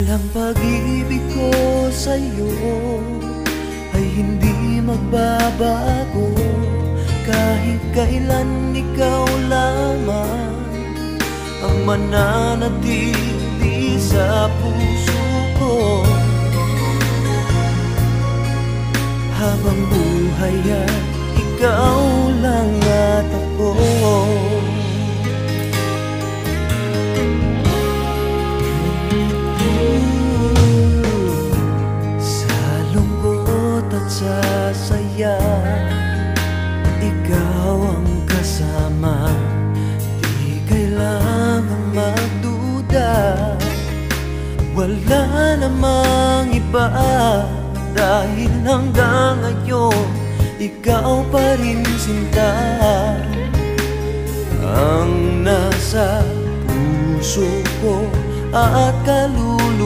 Ang pag-ibig ko sa'yo ay hindi magbabago. Kahit kailan ikaw lamang ang mananatili sa puso ko. Habang buhay ay ikaw lang at ako. Sa saya, ikaw ang kasama. Di kailangang magduda, wala namang iba. Dahil hanggang ngayon, ikaw pa rin sinta ang nasa puso ko at kaluluwa.